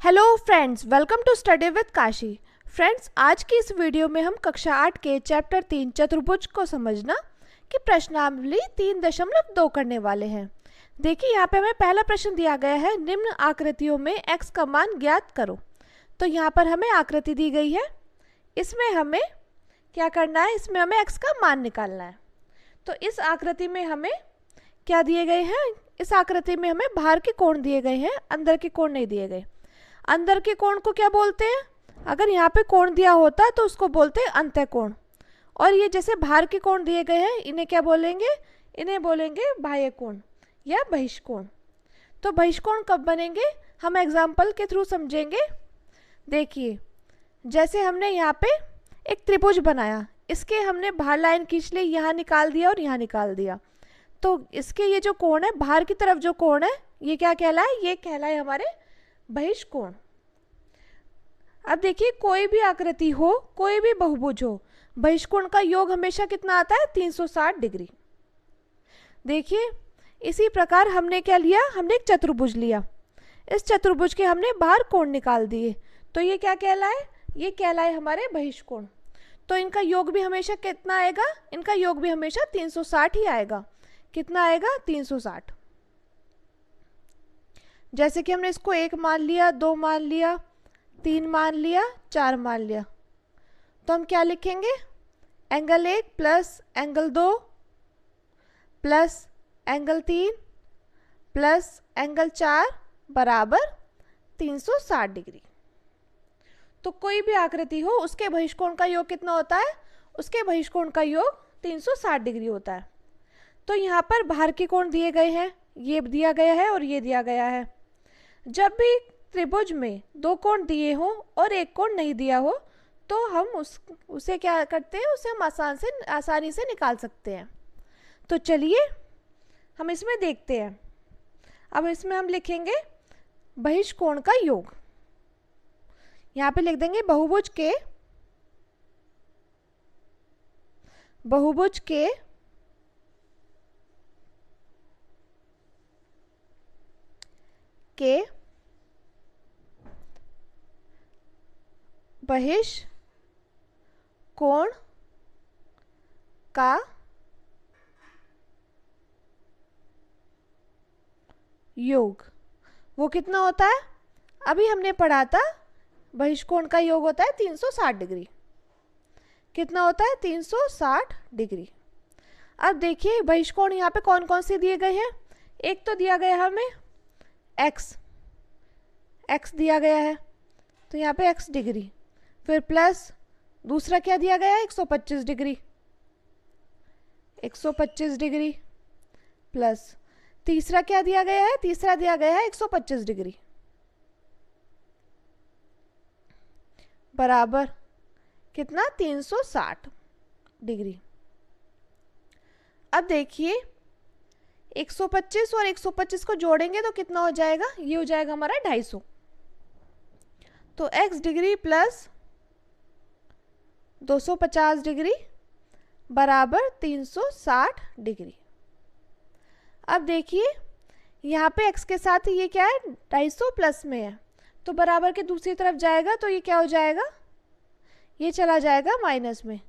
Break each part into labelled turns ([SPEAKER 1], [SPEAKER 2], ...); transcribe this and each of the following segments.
[SPEAKER 1] Hello friends, welcome to study with Kashi. Friends, आज की इस वीडियो में हम कक्षा 8 के चैप्टर 3 चतुर्भुज को समझना कि प्रश्नावली 3.2 करने वाले हैं। देखिए, यहाँ पे हमें पहला प्रश्न दिया गया है, निम्न आकृतियों में x का मान ज्ञात करो। तो यहाँ पर हमें आकृति दी गई है, इसमें हमें क्या करना है, इसमें हमें x का मान निकालना है। तो इस आकृति में हमें क्या दिए गए हैं, इस आकृति में हमें बाहर के कोण दिए गए हैं, अंदर के कोण नहीं दिए गए। अंदर के कोण को क्या बोलते हैं? अगर यहाँ पे कोण दिया होता है तो उसको बोलते हैं अंतःकोण। और ये जैसे बाहर के कोण दिए गए हैं, इन्हें क्या बोलेंगे? इन्हें बोलेंगे बाह्य कोण या बहिष्कोण। तो बहिष्कोण कब बनेंगे, हम एग्जाम्पल के थ्रू समझेंगे। देखिए, जैसे हमने यहाँ पे एक त्रिभुज बनाया, इसके हमने बाहर लाइन खींच ली, यहाँ निकाल दिया और यहाँ निकाल दिया। तो इसके ये जो कोण है, बाहर की तरफ जो कोण है, ये क्या कहलाए? ये कहलाए हमारे बहिष्कोण। अब देखिए, कोई भी आकृति हो, कोई भी बहुभुज हो, बहिष्कोण का योग हमेशा कितना आता है? 360 डिग्री। देखिए, इसी प्रकार हमने क्या लिया, हमने एक चतुर्भुज लिया, इस चतुर्भुज के हमने बाहर कोण निकाल दिए, तो ये क्या कहलाए? ये कहलाए हमारे बहिष्कोण। तो इनका योग भी हमेशा कितना आएगा? इनका योग भी हमेशा 360 ही आएगा। कितना आएगा? 360। जैसे कि हमने इसको 1 मान लिया, 2 मान लिया, 3 मान लिया, 4 मान लिया, तो हम क्या लिखेंगे? Angle 1 plus angle 2 plus angle 3 plus angle 4 बराबर 360 डिग्री। तो कोई भी आकृति हो, उसके बहिष्कोण का योग कितना होता है? उसके बहिष्कोण का योग 360 डिग्री होता है। तो यहाँ पर बाहर के कोण दिए गए हैं, ये दिया गया है और ये दिया गया है। जब भी त्रिभुज में 2 कोण दिए हों और 1 कोण नहीं दिया हो, तो हम उसे क्या करते हैं? उसे हम आसानी से निकाल सकते हैं। तो चलिए हम इसमें देखते हैं। अब इसमें हम लिखेंगे बहिष्कोण का योग। यहाँ पे लिख देंगे बहुभुज के बहिष्कोण का योग वो कितना होता है? अभी हमने पढ़ा था, बहिष्कोण का योग होता है 360 डिग्री। कितना होता है? 360 डिग्री। अब देखिए, बहिष्कोण यहाँ पे कौन कौन से दिए गए हैं? एक तो दिया गया हमें x दिया गया है, तो यहाँ पे x डिग्री, फिर प्लस दूसरा क्या दिया गया है? 125 डिग्री, 125 डिग्री, प्लस तीसरा क्या दिया गया है? तीसरा दिया गया है 125 डिग्री, बराबर कितना? 360 डिग्री। अब देखिए, 125 और 125 को जोड़ेंगे तो कितना हो जाएगा? ये हो जाएगा हमारा 250। तो x डिग्री प्लस 250 डिग्री बराबर 360 डिग्री। अब देखिए, यहाँ पे x के साथ ये क्या है? 250 प्लस में है, तो बराबर के दूसरी तरफ जाएगा, तो ये क्या हो जाएगा? ये चला जाएगा माइनस में,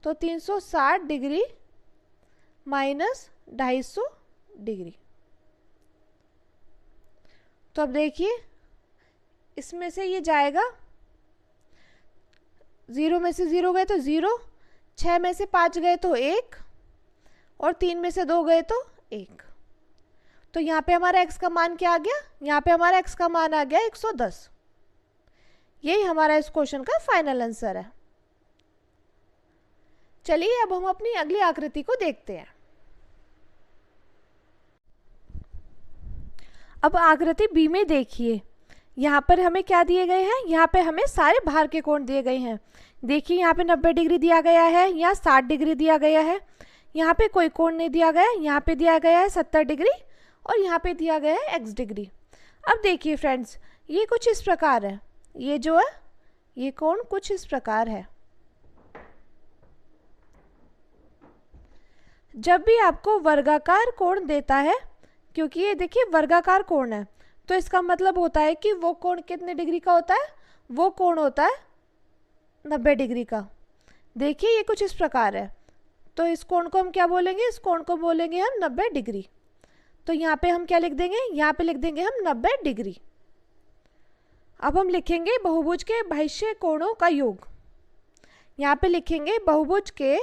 [SPEAKER 1] तो 360 डिग्री माइनस 250 डिग्री। तो अब देखिए, इसमें से ये जाएगा, 0 में से 0 गए तो 0, 6 में से 5 गए तो 1, और 3 में से 2 गए तो 1। तो यहाँ पे हमारा x का मान क्या आ गया? यहाँ पे हमारा x का मान आ गया 110। यही हमारा इस क्वेश्चन का फाइनल आंसर है। चलिए अब हम अपनी अगली आकृति को देखते हैं। अब आकृति बी में देखिए, यहाँ पर हमें क्या दिए गए हैं? यहाँ पे हमें सारे बाहर के कोण दिए गए हैं। देखिए, यहाँ पे 90 डिग्री दिया गया है, यहाँ 60 डिग्री दिया गया है, यहाँ पे कोई कोण नहीं दिया गया है, यहाँ पे दिया गया है 70 डिग्री, और यहाँ पे दिया गया है x डिग्री। अब देखिए फ्रेंड्स, ये कुछ इस प्रकार है, ये जो है ये कोण कुछ इस प्रकार है। जब भी आपको वर्गाकार कोण देता है, क्योंकि ये देखिए वर्गाकार कोण है, तो इसका मतलब होता है कि वो कोण कितने डिग्री का होता है, वो कोण होता है 90 डिग्री का। देखिए ये कुछ इस प्रकार है, तो इस कोण को हम क्या बोलेंगे, इस कोण को बोलेंगे हम 90 डिग्री। तो यहाँ पे हम क्या लिख देंगे, यहाँ पे लिख देंगे हम 90 डिग्री। अब हम लिखेंगे बहुभुज के बाह्य कोणों का योग। यहाँ पे लिखेंगे बहुभुज के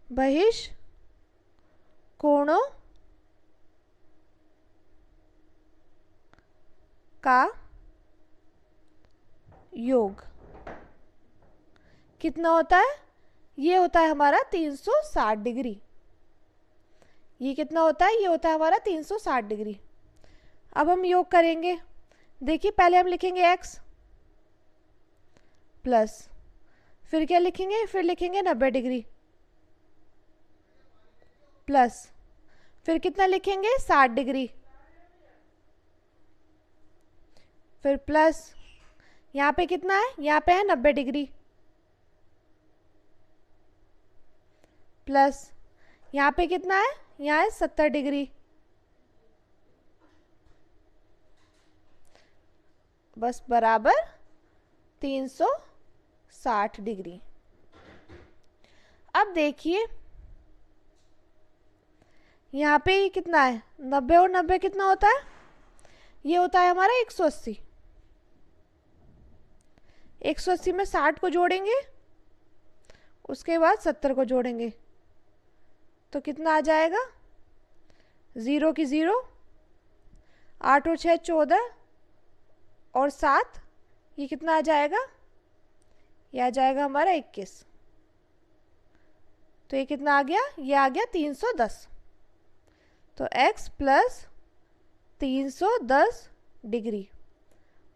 [SPEAKER 1] बाह्य कोणों का योग कितना होता है, ये होता है हमारा 360 डिग्री। ये कितना होता है, ये होता है हमारा 360 डिग्री। अब हम योग करेंगे। देखिए पहले हम लिखेंगे x प्लस, फिर क्या लिखेंगे, फिर लिखेंगे 90 डिग्री प्लस, फिर कितना लिखेंगे 60 डिग्री, फिर प्लस, यहाँ पे कितना है, यहाँ पे है 90 डिग्री प्लस, यहाँ पे कितना है, यहाँ है 70 डिग्री, बस बराबर 360 डिग्री। अब देखिए यहाँ पे ये कितना है, 90 और 90 कितना होता है, ये होता है हमारा 180। 180 में 60 को जोड़ेंगे, उसके बाद 70 को जोड़ेंगे, तो कितना आ जाएगा, 0 की 0, 8 और 6 14 और 7, ये कितना आ जाएगा, ये आ जाएगा हमारा 21। तो ये कितना आ गया, ये आ गया 310। तो x प्लस 310 डिग्री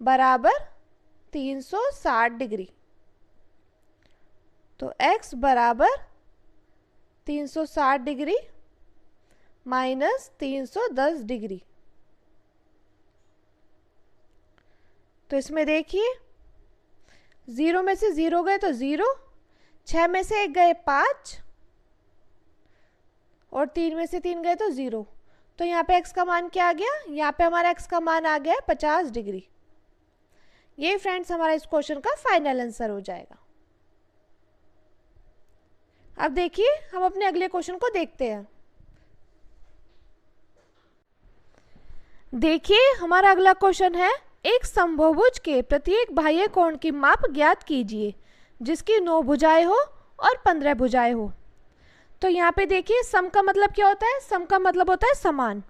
[SPEAKER 1] बराबर 360 डिग्री। तो x बराबर 360 डिग्री माइनस 310 डिग्री। तो इसमें देखिए 0 में से 0 गए तो 0, 6 में से 1 गए 5 और 3 में से 3 गए तो 0। तो यहाँ पे x का मान क्या आ गया, यहाँ पे हमारा x का मान आ गया 50 डिग्री। ये फ्रेंड्स हमारा इस क्वेश्चन का फाइनल आंसर हो जाएगा। अब देखिए हम अपने अगले क्वेश्चन को देखते हैं। देखिए हमारा अगला क्वेश्चन है, एक समबाहुभुज के प्रत्येक बाह्य कोण की माप ज्ञात कीजिए जिसकी 9 भुजाएं हो और 15 भुजाएं हो। तो यहाँ पे देखिए सम का मतलब क्या होता है, सम का मतलब होता है समान,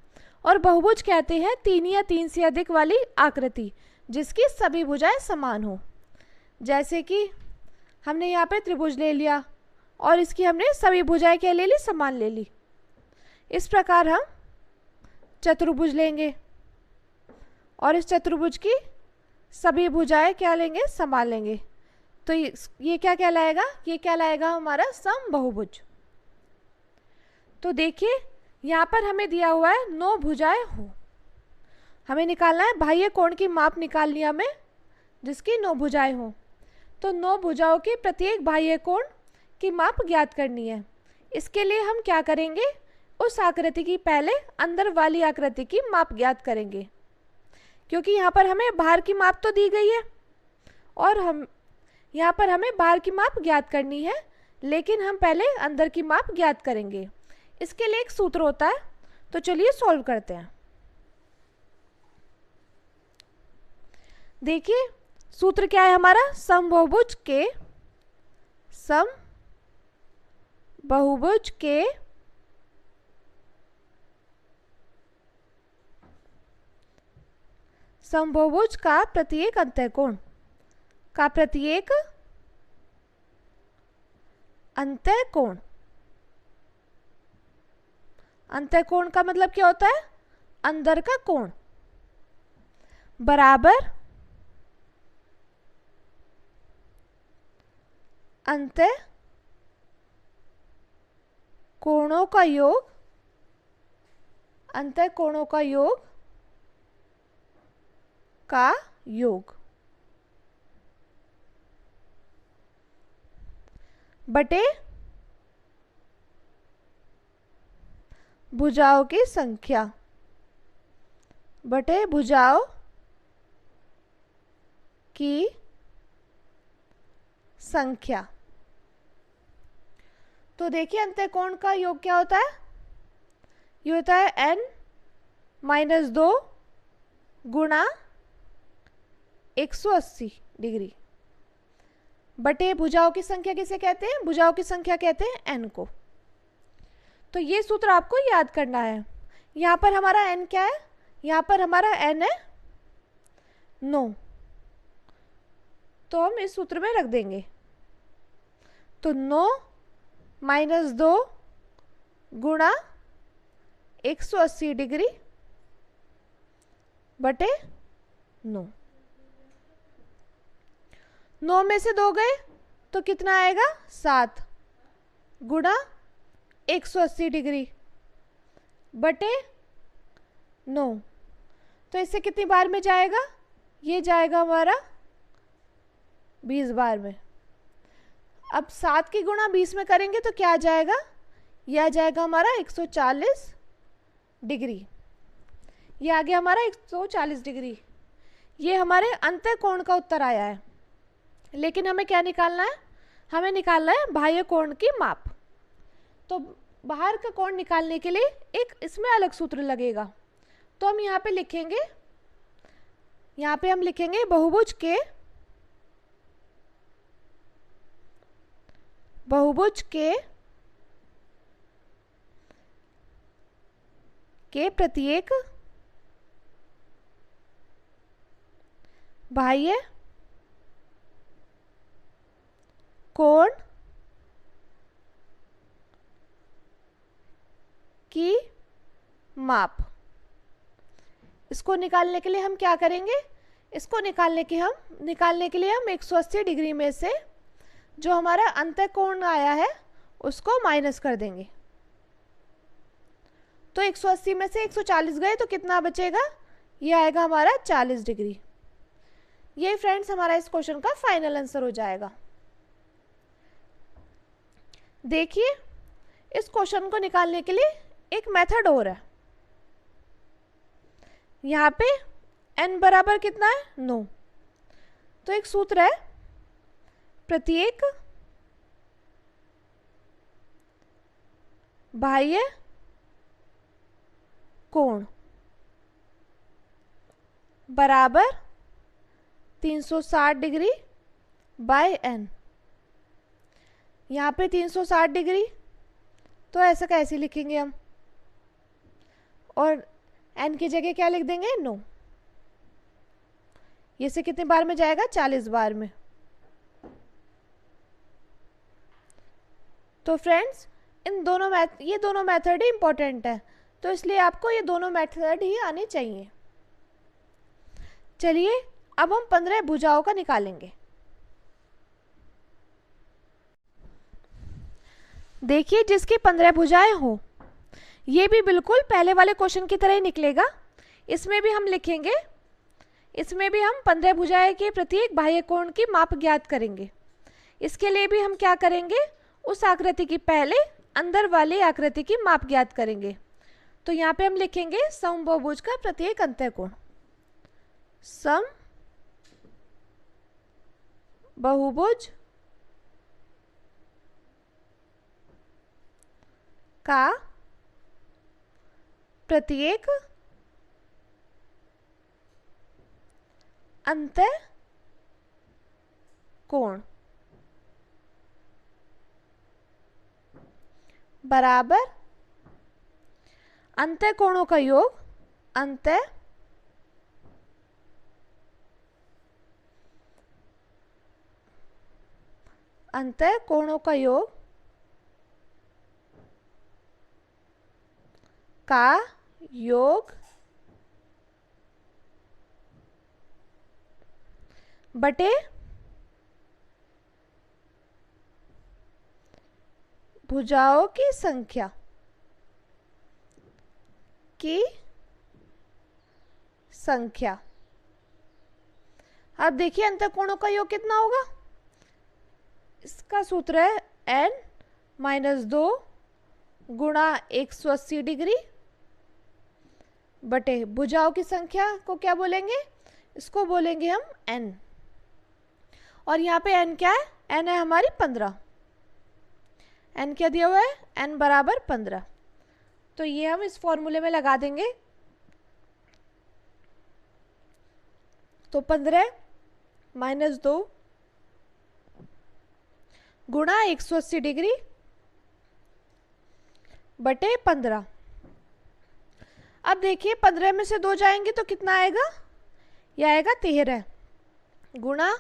[SPEAKER 1] और बहुभुज कहते हैं 3 या 3 से अधिक वाली आकृति जिसकी सभी भुजाएं समान हो। जैसे कि हमने यहाँ पे त्रिभुज ले लिया और इसकी हमने सभी भुजाएं क्या ले ली, समान ले ली। इस प्रकार हम चतुर्भुज लेंगे और इस चतुर्भुज की सभी भुजाएं क्या लेंगे, समान लेंगे। तो ये क्या कहलाएगा, ये कहलाएगा हमारा समबाहुभुज। तो देखिए यहाँ पर हमें दिया हुआ है 9 भुजाएं हो, हमें निकालना है बाह्य कोण की माप निकालनी है हमें जिसकी 9 भुजाएं हो। तो 9 भुजाओं के प्रत्येक बाह्य कोण की माप ज्ञात करनी है। इसके लिए हम क्या करेंगे, उस आकृति की पहले अंदर वाली आकृति की माप ज्ञात करेंगे, क्योंकि यहाँ पर हमें बाहर की माप तो दी गई है और हम यहाँ पर हमें बाहर की माप ज्ञात करनी है, लेकिन हम पहले अंदर की माप ज्ञात करेंगे। इसके लिए एक सूत्र होता है, तो चलिए सॉल्व करते हैं। देखिए सूत्र क्या है हमारा, समबाहुभुज का प्रत्येक अंतःकोण अंतःकोण का मतलब क्या होता है, अंदर का कोण, बराबर अंतःकोणों का योग का योग। बटे भुजाओं की संख्या, बटे भुजाओं की संख्या। तो देखिए अंतःकोण का योग क्या होता है, ये होता है n-2 गुणा 180 डिग्री बटे भुजाओं की संख्या किसे कहते हैं, भुजाओं की संख्या कहते हैं n को। तो ये सूत्र आपको याद करना है। यहाँ पर हमारा n क्या है, यहाँ पर हमारा n है 9, तो हम इस सूत्र में रख देंगे। तो 9 - 2 गुणा 180 डिग्री बटे 9। 9 में से 2 गए तो कितना आएगा, 7 गुणा 180 डिग्री बटे 9। तो इससे कितनी बार में जाएगा, ये जाएगा हमारा 20 बार में। अब 7 की गुणा 20 में करेंगे तो क्या आ जाएगा, यह आ जाएगा हमारा 140 डिग्री। ये आ गया हमारा 140 डिग्री। ये हमारे अंतःकोण का उत्तर आया है। लेकिन हमें क्या निकालना है, हमें निकालना है बाह्य कोण की माप। तो बाहर का कोण निकालने के लिए एक इसमें अलग सूत्र लगेगा। तो हम यहाँ पे लिखेंगे, यहाँ पे हम लिखेंगे बहुभुज के प्रत्येक बाह्य कोण की माप। इसको निकालने के लिए हम क्या करेंगे, इसको निकालने के लिए हम 180 डिग्री में से जो हमारा अंतःकोण आया है उसको माइनस कर देंगे। तो 180 में से 140 गए तो कितना बचेगा, ये आएगा हमारा 40 डिग्री। ये फ्रेंड्स हमारा इस क्वेश्चन का फाइनल आंसर हो जाएगा। देखिए इस क्वेश्चन को निकालने के लिए एक मेथड और है। यहाँ पे n बराबर कितना है, 9। तो एक सूत्र है, प्रत्येक बाह्य कोण बराबर 360 डिग्री बाय n। यहाँ पे 360 डिग्री तो ऐसा कैसे लिखेंगे हम, और n की जगह क्या लिख देंगे, 9। ये से कितने बार में जाएगा, 40 बार में। तो फ्रेंड्स ये दोनों मेथड ही इंपॉर्टेंट है, तो इसलिए आपको ये दोनों मेथड ही आने चाहिए। चलिए अब हम 15 भुजाओं का निकालेंगे। देखिए जिसकी 15 भुजाएं हो, ये भी बिल्कुल पहले वाले क्वेश्चन की तरह ही निकलेगा। इसमें भी हम लिखेंगे, इसमें भी हम 15 भुजाएं के प्रत्येक बाह्य कोण की माप ज्ञात करेंगे। इसके लिए भी हम क्या करेंगे, उस आकृति की पहले अंदर वाली आकृति की माप ज्ञात करेंगे। तो यहाँ पे हम लिखेंगे समबाहुभुज का प्रत्येक अंतःकोण, समबाहुभुज का प्रत्येक अंतःकोण बराबर अंतःकोणों का योग, अंतःकोणों का योग का योग बटे भुजाओं की संख्या अब देखिए अंतःकोणों का योग कितना होगा। इसका सूत्र है n माइनस 2 गुणा 180 डिग्री बटे भुजाओं की संख्या को क्या बोलेंगे, इसको बोलेंगे हम n। और यहाँ पे n क्या है, n है हमारी 15। n क्या दिया हुआ है, n बराबर 15। तो ये हम इस फॉर्मूले में लगा देंगे। तो 15 माइनस 2 गुणा 180 डिग्री बटे 15। अब देखिए 15 में से 2 जाएंगे तो कितना आएगा, यह आएगा 13 गुणा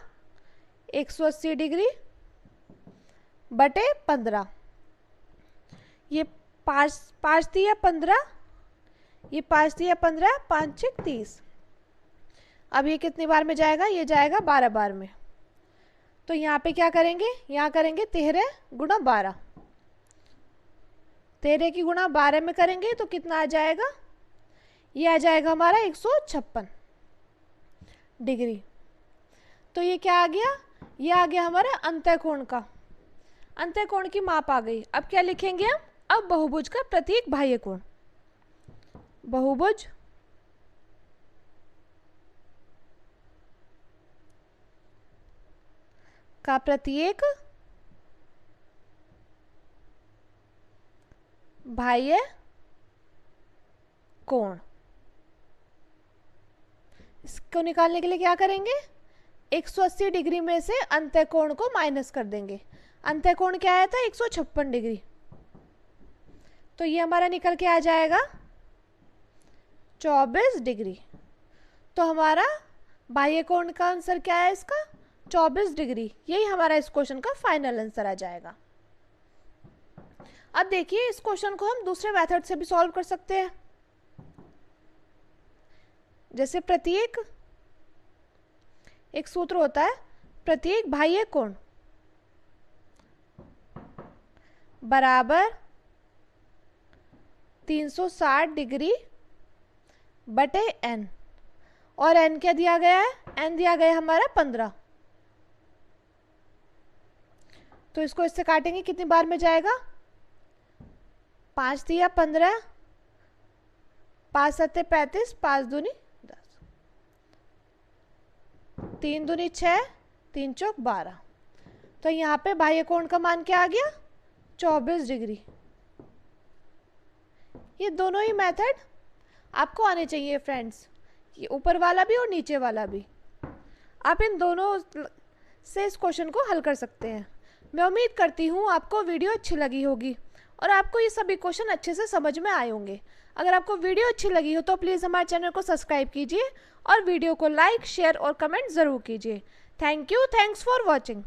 [SPEAKER 1] 180 डिग्री बटे 15। ये 5 दिया 15, ये 5 दिया 15, 5 6 30। अब ये कितनी बार में जाएगा, ये जाएगा 12 बार में। तो यहाँ पे क्या करेंगे, यहाँ करेंगे 13 गुणा 12। 13 की गुणा 12 में करेंगे तो कितना आ जाएगा, ये आ जाएगा हमारा 156 डिग्री। तो ये क्या आ गया, ये आ गया हमारा अंतःकोण का, अंतःकोण की माप आ गई। अब क्या लिखेंगे हम, अब बहुभुज का प्रत्येक बाह्य कोण, बहुभुज का प्रत्येक बाह्य कोण। इसको निकालने के लिए क्या करेंगे, 180 डिग्री में से अंतःकोण को माइनस कर देंगे। अंतःकोण क्या आया था, 156 डिग्री। तो ये हमारा निकल के आ जाएगा 24 डिग्री। तो हमारा बाह्य कोण का आंसर क्या है इसका, 24 डिग्री। यही हमारा इस क्वेश्चन का फाइनल आंसर आ जाएगा। अब देखिए इस क्वेश्चन को हम दूसरे मेथड से भी सॉल्व कर सकते हैं। जैसे प्रत्येक, एक सूत्र होता है, प्रत्येक बाह्य कोण बराबर 360 डिग्री बटे n। और n क्या दिया गया है, n दिया गया है हमारा 15। तो इसको इससे काटेंगे, कितनी बार में जाएगा, 5 दिया 15, 5 सत्ते 35, 5 दूनी 10, 3 दूनी 6, 3 चौक 12। तो यहाँ पे बाह्य कोण का मान क्या आ गया, 24 डिग्री। ये दोनों ही मेथड आपको आने चाहिए फ्रेंड्स, ये ऊपर वाला भी और नीचे वाला भी। आप इन दोनों से इस क्वेश्चन को हल कर सकते हैं। मैं उम्मीद करती हूँ आपको वीडियो अच्छी लगी होगी और आपको ये सभी क्वेश्चन अच्छे से समझ में आए होंगे। अगर आपको वीडियो अच्छी लगी हो तो प्लीज़ हमारे चैनल को सब्सक्राइब कीजिए और वीडियो को लाइक, शेयर और कमेंट ज़रूर कीजिए। Thank you, thanks for watching.